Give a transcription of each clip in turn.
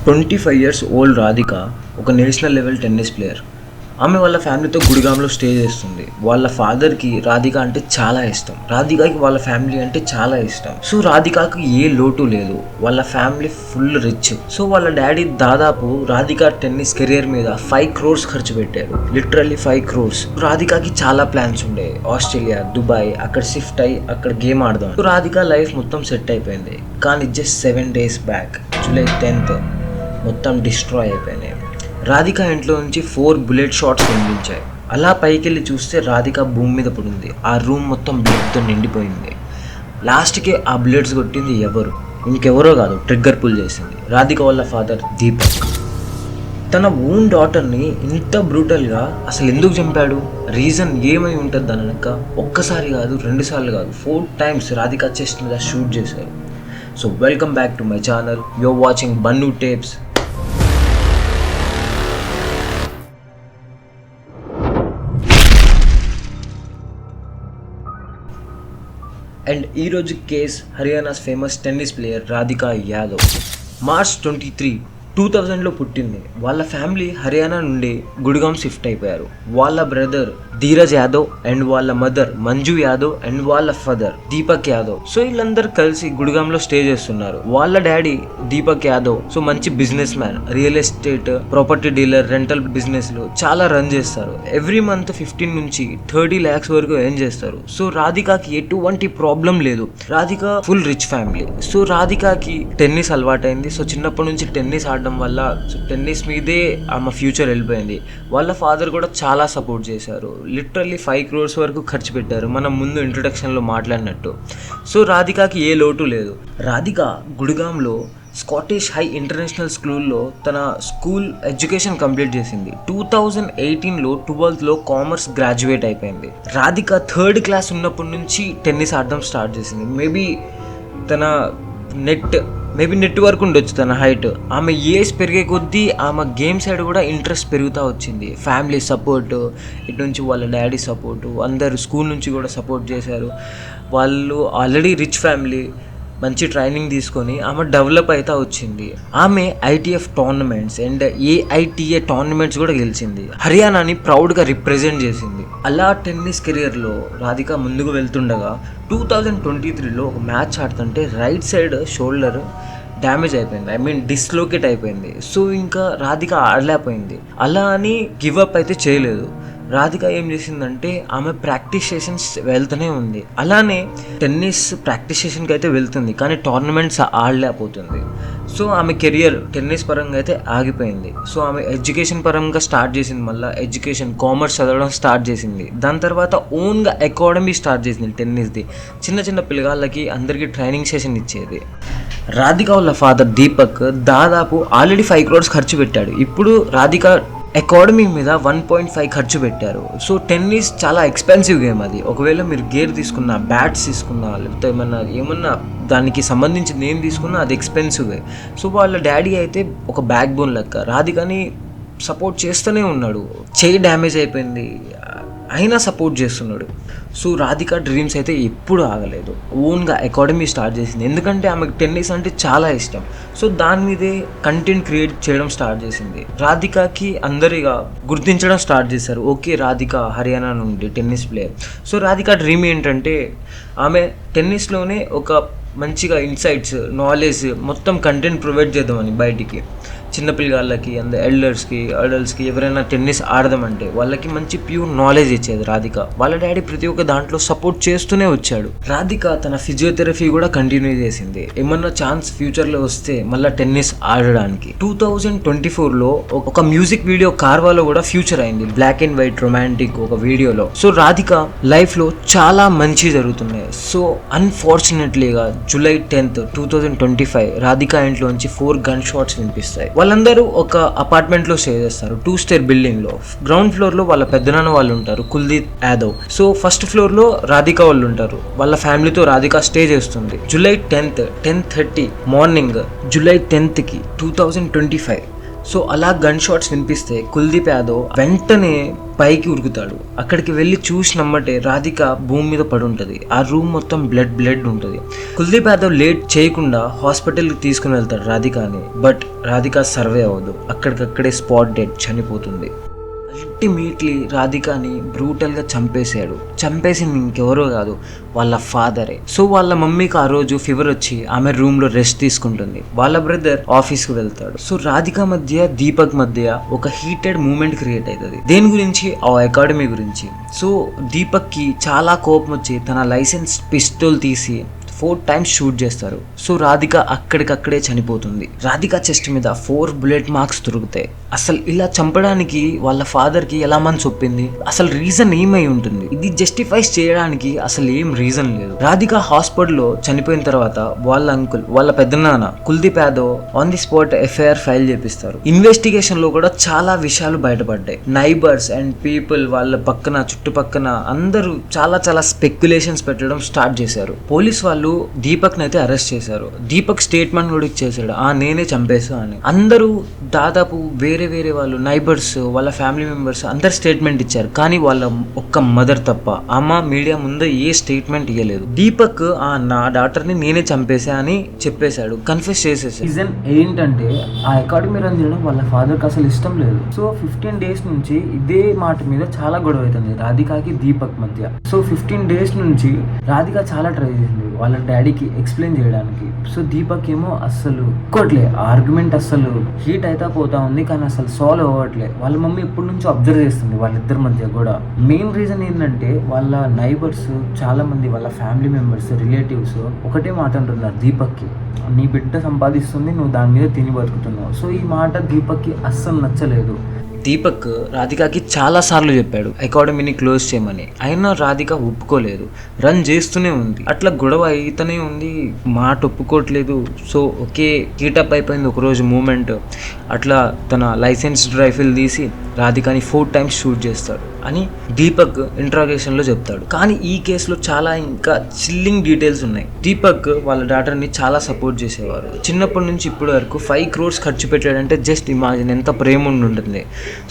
25 years old Radhika ఒక national level tennis player. ఆమె వాళ్ళ ఫ్యామిలీతో గుడిగాంలో స్టే చేస్తుంది. వాళ్ళ ఫాదర్కి రాధిక అంటే చాలా ఇష్టం, రాధికకి వాళ్ళ ఫ్యామిలీ అంటే చాలా ఇష్టం. సో రాధికకి ఏ లోటు లేదు, వాళ్ళ ఫ్యామిలీ ఫుల్ రిచ్. సో వాళ్ళ డాడీ దాదాపు రాధిక టెన్నిస్ కెరియర్ మీద 5 crores ఖర్చు పెట్టారు, లిటరల్లీ 5 crores. రాధికకి చాలా ప్లాన్స్ ఉండే, ఆస్ట్రేలియా, దుబాయ్, అక్కడ షిఫ్ట్ అయ్యి అక్కడ గేమ్ ఆడదాం. సో రాధిక లైఫ్ మొత్తం సెట్ అయిపోయింది. కానీ just 7 days back July 10th మొత్తం డిస్ట్రాయ్ అయిపోయినాయి. రాధిక ఇంట్లో నుంచి 4 bullet shots కనిపించాయి. అలా పైకి వెళ్ళి చూస్తే రాధిక భూమి మీద పడింది. ఆ రూమ్ మొత్తం బ్లడ్తో నిండిపోయింది. లాస్ట్కి ఆ బుల్లెట్స్ కొట్టింది ఎవరు, ఇంకెవరో కాదు, ట్రిగ్గర్ పుల్ చేసింది రాధిక వాళ్ళ ఫాదర్ దీపక్. తన ఓన్ డాటర్ని ఇంత బ్రూటల్గా అసలు ఎందుకు చంపాడు, రీజన్ ఏమై ఉంటుంది దాని వెనక? ఒక్కసారి కాదు, 2 సార్లు కాదు, 4 times రాధిక చెస్ట్ మీద షూట్ చేశారు. So welcome back to my channel. You're watching Bannu tapes. And ఈరోజు case Haryana's famous tennis player Radhika Yadav. March 23, 2000లో పుట్టింది. వాళ్ళ ఫ్యామిలీ హర్యానా నుండి గుడిగాం షిఫ్ట్ అయిపోయారు. వాళ్ళ బ్రదర్ ధీరజ్ యాదవ్ అండ్ వాళ్ళ మదర్ మంజు యాదవ్ అండ్ వాళ్ళ ఫాదర్ దీపక్ యాదవ్. సో వీళ్ళందరూ కలిసి గుడిగాంలో స్టే చేస్తున్నారు. వాళ్ళ డాడీ దీపక్ యాదవ్ సో మంచి business man, real estate, property dealer, rental బిజినెస్లు చాలా రన్ చేస్తారు. ఎవ్రీ మంత్ 15 నుంచి 30 lakhs వరకు ఎర్న్ చేస్తారు. సో రాధికకి ఎటువంటి ప్రాబ్లం లేదు. Radhika full rich family. So రాధికకి టెన్నిస్ అలవాటైంది. సో చిన్నప్పటి నుంచి టెన్నిస్ ఆడడం వల్ల సో టెన్నిస్ మీదే ఆమె ఫ్యూచర్ వెళ్ళిపోయింది. వాళ్ళ ఫాదర్ కూడా చాలా సపోర్ట్ చేశారు. లిటరల్లీ 5 crores వరకు ఖర్చు పెట్టారు, మనం ముందు ఇంట్రొడక్షన్లో మాట్లాడినట్టు. సో రాధికకి ఏ లోటు లేదు. రాధిక గుడిగాంలో స్కాటిష్ హై ఇంటర్నేషనల్ స్కూల్లో తన స్కూల్ ఎడ్యుకేషన్ కంప్లీట్ చేసింది. 2018లో 12thలో కామర్స్ గ్రాడ్యుయేట్ అయిపోయింది. రాధిక 3rd class ఉన్నప్పటి నుంచి టెన్నిస్ ఆడడం స్టార్ట్ చేసింది. మేబీ తన నెట్ వరకు ఉండొచ్చు తన హైట్. ఆమె ఏజ్ పెరిగే కొద్దీ ఆమె గేమ్ సైడ్ కూడా ఇంట్రెస్ట్ పెరుగుతూ వచ్చింది. ఫ్యామిలీ సపోర్టు, ఇటు నుంచి వాళ్ళ డాడీ సపోర్టు, అందరు స్కూల్ నుంచి కూడా సపోర్ట్ చేశారు. వాళ్ళు ఆల్రెడీ రిచ్ ఫ్యామిలీ, మంచి ట్రైనింగ్ తీసుకొని ఆమె డెవలప్ అవుతూ వచ్చింది. ఆమె ITF tournaments and AITA tournaments కూడా గెలిచింది. హర్యానాని ప్రౌడ్గా రిప్రజెంట్ చేసింది. అలా టెన్నిస్ కెరియర్లో రాధిక ముందుకు వెళ్తుండగా 2023లో ఒక మ్యాచ్ ఆడుతుంటే రైట్ సైడ్ షోల్డర్ డ్యామేజ్ అయిపోయింది, డిస్లోకేట్ అయిపోయింది. సో ఇంకా రాధిక ఆడలేకపోయింది. అలా అని గివప్ అయితే చేయలేదు. రాధిక ఏం చేసిందంటే ఆమె ప్రాక్టీస్ సెషన్స్ వెళ్తూనే ఉంది. అలానే టెన్నిస్ ప్రాక్టీస్ సెషన్కి అయితే వెళ్తుంది, కానీ టోర్నమెంట్స్ ఆడలేకపోతుంది. సో ఆమె కెరియర్ టెన్నిస్ పరంగా అయితే ఆగిపోయింది. సో ఆమె ఎడ్యుకేషన్ పరంగా స్టార్ట్ చేసింది. మళ్ళీ ఎడ్యుకేషన్ కామర్స్ చదవడం స్టార్ట్ చేసింది. దాని తర్వాత ఓన్గా అకాడమీ స్టార్ట్ చేసింది టెన్నిస్ది. చిన్న పిల్లగాళ్ళకి అందరికీ ట్రైనింగ్ సెషన్ ఇచ్చేది. రాధిక వాళ్ళ ఫాదర్ దీపక్ దాదాపు ఆల్రెడీ 5 crores ఖర్చు పెట్టాడు. ఇప్పుడు రాధిక అకాడమీ మీద 1.5 ఖర్చు పెట్టారు. సో టెన్నిస్ చాలా ఎక్స్పెన్సివ్ గేమ్ అది. ఒకవేళ మీరు గేర్ తీసుకున్నా, బ్యాట్స్ తీసుకున్నా, లేకపోతే ఏమన్నా దానికి సంబంధించింది ఏం తీసుకున్నా అది ఎక్స్పెన్సివే. సో వాళ్ళ డాడీ అయితే ఒక బ్యాక్ బోన్ లెక్క రాధికని సపోర్ట్ చేస్తూనే ఉన్నాడు. చేయి డ్యామేజ్ అయిపోయింది అయినా సపోర్ట్ చేస్తున్నాడు. సో రాధిక డ్రీమ్స్ అయితే ఎప్పుడు ఆగలేదు. ఓన్గా అకాడమీ స్టార్ట్ చేసింది, ఎందుకంటే ఆమెకు టెన్నిస్ అంటే చాలా ఇష్టం. సో దాని మీదే కంటెంట్ క్రియేట్ చేయడం స్టార్ట్ చేసింది. రాధికకి అందరిగా గుర్తించడం స్టార్ట్ చేశారు. ఓకే, రాధిక హర్యానా నుండి tennis player. So Radhika dream ఏంటంటే ఆమె టెన్నిస్లోనే ఒక మంచిగా ఇన్సైట్స్, నాలెడ్జ్, మొత్తం కంటెంట్ ప్రొవైడ్ చేద్దామని బయటికి చిన్నపిల్లగాళ్ళకి, ఎల్డర్స్కి, అడల్ట్స్కి ఎవరైనా టెన్నిస్ ఆడదామంటే వాళ్ళకి మంచి ప్యూర్ నాలెడ్జ్ ఇచ్చేది రాధిక. వాళ్ళ డాడీ ప్రతి ఒక్క దాంట్లో సపోర్ట్ చేస్తూనే వచ్చాడు. రాధిక తన ఫిజియోథెరపీ కూడా కంటిన్యూ చేసింది. ఏమన్నా ఛాన్స్ ఫ్యూచర్లో వస్తే మళ్ళీ టెన్నిస్ ఆడడానికి. 2024లో ఒక మ్యూజిక్ వీడియో కార్వాలో కూడా ఫ్యూచర్ అయింది, బ్లాక్ అండ్ వైట్ రొమాంటిక్ ఒక వీడియోలో. సో రాధిక లైఫ్లో చాలా మంచి జరుగుతున్నాయి. సో అన్ఫార్చునేట్లీగా July 10th, 2025 రాధిక ఇంట్లోంచి 4 gun shots వినిపిస్తాయి. వాళ్ళందరూ ఒక అపార్ట్మెంట్లో స్టే చేస్తారు, 2-stair బిల్డింగ్లో. గ్రౌండ్ ఫ్లోర్లో వాళ్ళ పెద్దనాన్న వాళ్ళు ఉంటారు, కుల్దీప్ యాదవ్. సో ఫస్ట్ ఫ్లోర్లో రాధిక వాళ్ళు ఉంటారు. వాళ్ళ ఫ్యామిలీతో రాధిక స్టే చేస్తుంది. July 10th, 10:30 morning July 10th 2025 so అలా గన్ షాట్స్ వినిపిస్తే కుల్దీప్ యాదవ్ వెంటనే పైకి ఉరుకుతాడు. అక్కడికి వెళ్ళి చూసి నమ్మటే రాధిక భూమి మీద పడి ఉంటుంది. ఆ రూమ్ మొత్తం బ్లడ్ ఉంటుంది. కుల్దీప్ యాదవ్ లేట్ చేయకుండా హాస్పిటల్కి తీసుకుని వెళ్తాడు రాధికాని. బట్ రాధిక సర్వే అవ్వదు. అక్కడికక్కడే స్పాట్ డెడ్, చనిపోతుంది. అల్టిమేట్లీ రాధికాని బ్రూటల్గా చంపేసింది ఇంకెవరో కాదు, వాళ్ళ ఫాదరే. సో వాళ్ళ మమ్మీకి ఆ రోజు ఫీవర్ వచ్చి ఆమె రూమ్లో రెస్ట్ తీసుకుంటుంది. వాళ్ళ బ్రదర్ ఆఫీస్కి వెళ్తాడు. సో రాధిక మధ్య దీపక్ మధ్య ఒక హీటెడ్ మూమెంట్ క్రియేట్ అవుతుంది. దేని గురించి? ఆ అకాడమీ గురించి. సో దీపక్కి చాలా కోపం వచ్చి తన లైసెన్స్ పిస్టోల్ తీసి 4 times షూట్ చేస్తారు. సో రాధిక అక్కడికక్కడే చనిపోతుంది. రాధిక చెస్ట్ మీద 4 bullet marks దొరుకుతాయి. అసలు ఇలా చంపడానికి వాళ్ళ ఫాదర్కి ఎలా మనసు ఒప్పింది? అసలు రీజన్ ఏమై ఉంటుంది? ఇది జస్టిఫైస్ చేయడానికి అసలు ఏం రీజన్ లేదు. రాధిక హాస్పిటల్లో చనిపోయిన తర్వాత వాళ్ళ అంకుల్, వాళ్ళ పెద్దనాన్న Kuldeep Yadav on the spot FIR file చేపిస్తారు. ఇన్వెస్టిగేషన్ లో కూడా చాలా విషయాలు బయటపడ్డాయి. నైబర్స్ అండ్ పీపుల్ వాళ్ళ పక్కన చుట్టుపక్కన అందరూ చాలా స్పెక్యులేషన్స్ పెట్టడం స్టార్ట్ చేశారు. పోలీస్ వాళ్ళు దీపక్ నైతే అరెస్ట్ చేశారు. దీపక్ స్టేట్మెంట్ కూడా ఇచ్చేసాడు, నేనే చంపేసా అని. అందరూ దాదాపు వేరే వాళ్ళు నైబర్స్, వాళ్ళ ఫ్యామిలీ మెంబర్స్ అందరు స్టేట్మెంట్ ఇచ్చారు. కానీ వాళ్ళ ఒక్క మదర్ తప్ప ఆమె మీడియా ముందు ఏ స్టేట్మెంట్ ఇవ్వలేదు. దీపక్ నా డాటర్ని నేనే చంపేసా అని చెప్పేశాడు, కన్ఫెస్ చేసేసాడు. రీజన్ ఏంటంటే ఆ అకాడమీ రన్ చేయడం వాళ్ళ ఫాదర్కి అసలు ఇష్టం లేదు. సో 15 days నుంచి ఇదే మాట మీద చాలా గొడవ అవుతుంది రాధికాకి దీపక్ మధ్య. సో 15 days నుంచి రాధిక చాలా ట్రై చేసింది వాళ్ళ డాడీకి ఎక్స్ప్లెయిన్ చేయడానికి. సో దీపక్ ఏమో అస్సలు ఒక్కట్లే, ఆర్గ్యుమెంట్ అస్సలు హీట్ అయితే పోతా ఉంది, కానీ అసలు సాల్వ్ అవ్వట్లే. వాళ్ళ మమ్మీ ఎప్పటి నుంచో అబ్జర్వ్ చేస్తుంది వాళ్ళిద్దరి మధ్య కూడా. మెయిన్ రీజన్ ఏంటంటే వాళ్ళ నైబర్స్ చాలా మంది, వాళ్ళ ఫ్యామిలీ మెంబర్స్, రిలేటివ్స్ ఒకటే మాట అంటున్నారు దీపక్కి, నీ బిడ్డ సంపాదిస్తుంది, నువ్వు దాని మీద తిని బతుకుతున్నావు. సో ఈ మాట దీపక్కి అస్సలు నచ్చలేదు. దీపక్ రాధికకి చాలాసార్లు చెప్పాడు అకాడమీని క్లోజ్ చేయమని, అయినా రాధిక ఒప్పుకోలేదు, రన్ చేస్తూనే ఉంది. అట్లా గొడవ అయితేనే ఉంది, మాట ఒప్పుకోవట్లేదు. సో ఒకే కీటప్ అయిపోయింది ఒకరోజు మూమెంట్. అట్లా తన లైసెన్స్డ్ రైఫిల్ తీసి రాధికని 4 times షూట్ చేస్తాడు అని దీపక్ ఇంట్రాగేషన్లో చెప్తాడు. కానీ ఈ కేసులో చాలా ఇంకా చిల్లింగ్ డీటెయిల్స్ ఉన్నాయి. దీపక్ వాళ్ళ డాటర్ని చాలా సపోర్ట్ చేసేవారు. చిన్నప్పటి నుంచి ఇప్పటి వరకు 5 crores ఖర్చు పెట్టాడంటే జస్ట్ ఇమాజిన్ ఎంత ప్రేమ ఉంటుంది.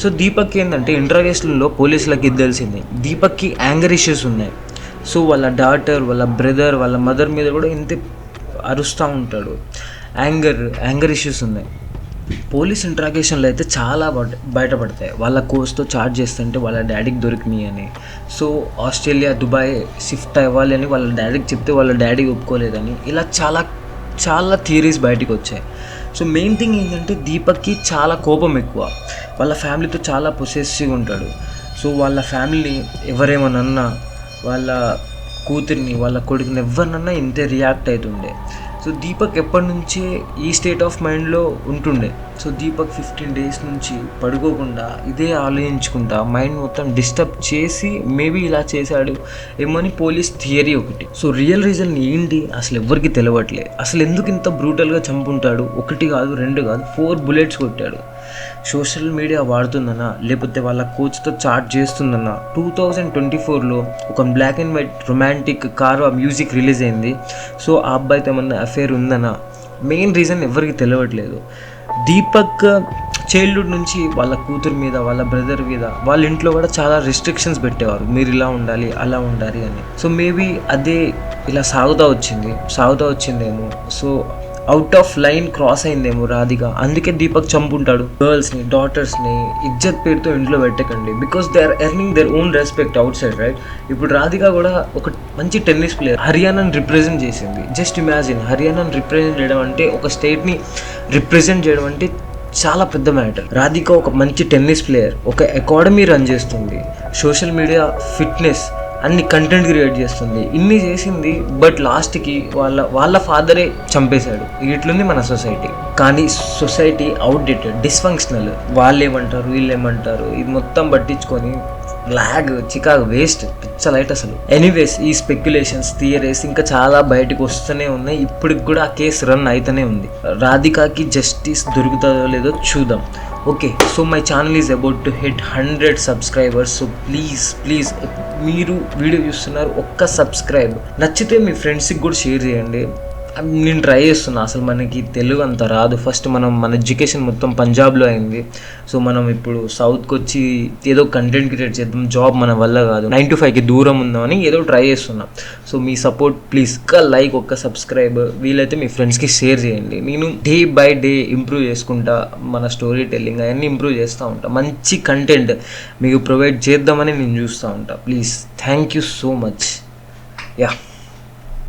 సో దీపక్ ఏంటంటే ఇంట్రాగేషన్లో పోలీసులకి ఇది తెలిసింది, దీపక్కి యాంగర్ ఇష్యూస్ ఉన్నాయి. సో వాళ్ళ డాటర్, వాళ్ళ బ్రదర్, వాళ్ళ మదర్ మీద కూడా ఇంత అరుస్తూ ఉంటాడు. యాంగర్ ఇష్యూస్ ఉన్నాయి. పోలీస్ ఇంట్రాగేషన్లో అయితే చాలా బయటపడతాయి. వాళ్ళ కోర్స్తో చార్జ్ చేస్తుంటే వాళ్ళ డాడీకి దొరికినాయి అని. సో ఆస్ట్రేలియా, దుబాయ్ షిఫ్ట్ అవ్వాలి అని వాళ్ళ డాడీకి చెప్తే వాళ్ళ డాడీ ఒప్పుకోలేదని, ఇలా చాలా థియరీస్ బయటకు వచ్చాయి. సో మెయిన్ థింగ్ ఏంటంటే దీపక్కి చాలా కోపం ఎక్కువ, వాళ్ళ ఫ్యామిలీతో చాలా పొసెసివ్గా ఉంటాడు. సో వాళ్ళ ఫ్యామిలీని ఎవరేమన్నా, వాళ్ళ కూతుర్ని, వాళ్ళ కొడుకుని ఎవరినన్నా ఇంతే రియాక్ట్ అవుతుండే. సో దీపక్ ఎప్పటి నుంచే ఈ స్టేట్ ఆఫ్ మైండ్లో ఉంటుండే. సో దీపక్ 15 days నుంచి పడుకోకుండా ఇదే ఆలోచించుకుంటా మైండ్ మొత్తం డిస్టర్బ్ చేసి మేబీ ఇలా చేశాడు ఏమో అని పోలీస్ థియరీ ఒకటి. సో రియల్ రీజన్ ఏంటి అసలు ఎవ్వరికి తెలియట్లే. అసలు ఎందుకు ఇంత బ్రూటల్గా చంపుంటాడు? 1 కాదు 2 కాదు 4 bullets కొట్టాడు. సోషల్ మీడియా వాడుతుందన్నా, లేకపోతే వాళ్ళ కోచ్తో చాట్ చేస్తుందన్నా. 2024లో ఒక black and white romantic car music release అయింది. సో ఆ అబ్బాయితో ఏమన్నా అఫేర్ ఉందన్నా, మెయిన్ రీజన్ ఎవరికి తెలియట్లేదు. దీపక్ చైల్డ్హుడ్ నుంచి వాళ్ళ కూతురు మీద, వాళ్ళ బ్రదర్ మీద, వాళ్ళ ఇంట్లో కూడా చాలా రెస్ట్రిక్షన్స్ పెట్టేవారు, మీరు ఇలా ఉండాలి, అలా ఉండాలి అని. సో మేబీ అదే ఇలా సాగుతూ వచ్చిందేమో. So out of line cross అయిందేమో రాధిక, అందుకే దీపక్ చంపుంటాడు. గర్ల్స్ని, డాటర్స్ని ఇజ్జత్ పేరుతో ఇంట్లో పెట్టకండి, because they are earning their own respect outside, right? ఇప్పుడు రాధిక కూడా ఒక మంచి టెన్నిస్ ప్లేయర్, హర్యానాని రిప్రజెంట్ చేసింది. జస్ట్ ఇమాజిన్, హర్యానాని రిప్రజెంట్ చేయడం అంటే, ఒక స్టేట్ని రిప్రజెంట్ చేయడం అంటే చాలా పెద్ద మ్యాటర్. రాధిక ఒక మంచి టెన్నిస్ ప్లేయర్, ఒక అకాడమీ రన్ చేస్తుంది, సోషల్ మీడియా, ఫిట్నెస్ అన్ని కంటెంట్ క్రియేట్ చేస్తుంది, ఇన్ని చేసింది. బట్ లాస్ట్కి వాళ్ళ ఫాదరే చంపేశాడు. ఇట్లుంది మన సొసైటీ. కానీ సొసైటీ అవుట్డేటెడ్, డిస్ఫంక్షనల్. వాళ్ళు ఏమంటారు, వీళ్ళు ఏమంటారు, ఇది మొత్తం పట్టించుకొని లాగ్, చికాకు, వేస్ట్, పిచ్చలైట్ అసలు. ఎనీవేస్, ఈ స్పెక్యులేషన్స్, థియరీస్ ఇంకా చాలా బయటకు వస్తూనే ఉన్నాయి. ఇప్పటికి కూడా ఆ కేసు రన్ అయితేనే ఉంది. రాధికాకి జస్టిస్ దొరుకుతుందో లేదో చూద్దాం. Okay, so my channel is about to hit 100 subscribers. So please మీరు వీడియో చూస్తున్నారు, ఒక్క సబ్స్క్రైబ్, నచ్చితే మీ ఫ్రెండ్స్కి కూడా షేర్ చేయండి. నేను ట్రై చేస్తున్నా. అసలు మనకి తెలుగు అంత రాదు. ఫస్ట్ మన ఎడ్యుకేషన్ మొత్తం పంజాబ్లో అయింది. సో మనం ఇప్పుడు సౌత్కి వచ్చి ఏదో కంటెంట్ క్రియేట్ చేద్దాం, జాబ్ మన వల్ల కాదు, 9 to 5కి దూరం ఉందామని ఏదో ట్రై చేస్తున్నా. సో మీ సపోర్ట్ ప్లీజ్, ఒక్క లైక్, ఒక్క సబ్స్క్రైబ్, వీలైతే మీ ఫ్రెండ్స్కి షేర్ చేయండి. నేను డే బై డే ఇంప్రూవ్ చేసుకుంటా, మన స్టోరీ టెల్లింగ్ అవన్నీ ఇంప్రూవ్ చేస్తూ ఉంటా. మంచి కంటెంట్ మీకు ప్రొవైడ్ చేద్దామని నేను చూస్తూ ఉంటా. Please, thank you so much. Yeah.